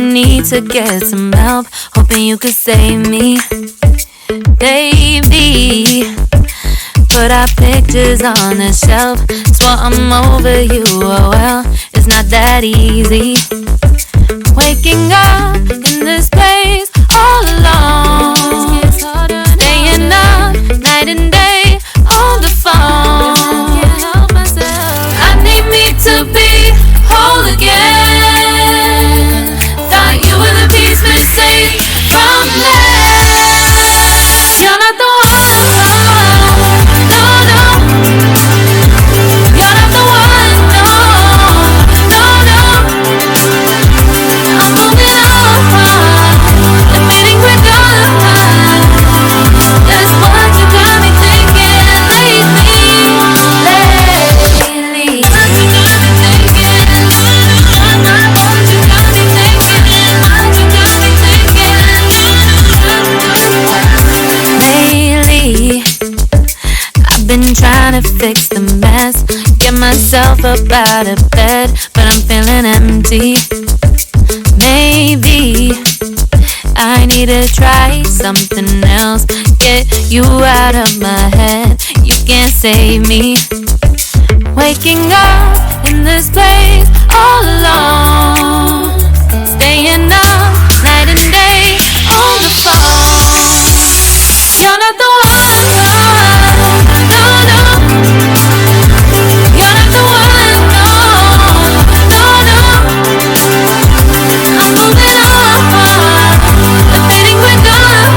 need to get some help, hoping you could save me, baby. Put our pictures on the shelf, swore I'm over you, oh well, it's not that easy. Waking up in this place all alone, staying up night and day on the phone. I need me to be whole again. Thought you were the piece missing from me. You're not the one, no, no. You're not the one, no, no, no. I'm moving on, admitting we're gone. That's what you got me thinking lately. I've been trying to fix the mess, get myself up out of bed, but I'm feeling empty. Maybe I need to try something else, get you out of my head. You can't save me. Waking up in this place all alone, staying up night and day on the phone. You're not the one, no, no, no. You're not the one, no, no, no. I'm moving on, admitting we're gone.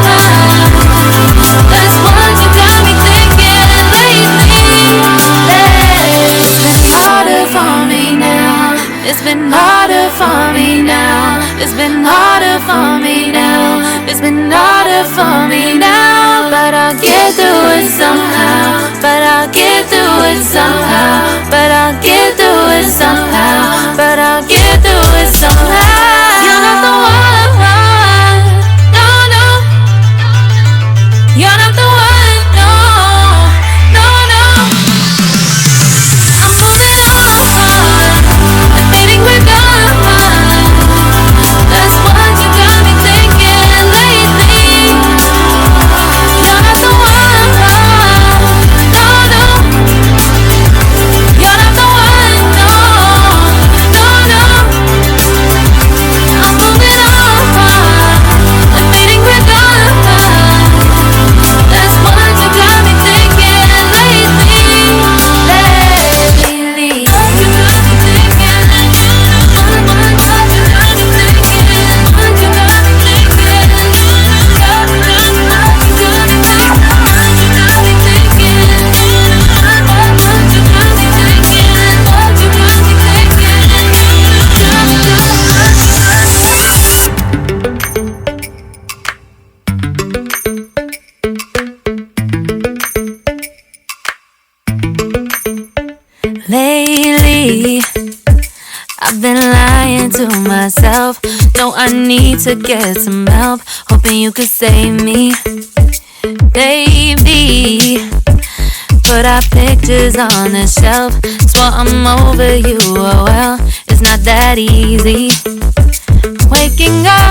That's what you got me thinking lately. It's been harder for me now. It's been harder for me now. It's been harder for me now. It's been harder for me now. But I'll get through it somehow. But I'll get through it somehow. But I'll get through it somehow. But I'll get through it somehow. You're not the one, no, no. You're not the one, no, no, no. I'm moving on, admitting we're gone. That's what you got me thinking lately. You're not the one, no, no. You're not the one, no, no, no. I'm moving on, admitting we're gone. That's what you got me thinking lately. What you got me thinking? What you got me thinking? What you got me thinking? What you got me Lately, I've been lying to myself. No, I need to get some help, hoping you could save me, baby. Put our pictures on the shelf, swore I'm over you, oh well, it's not that easy. Waking up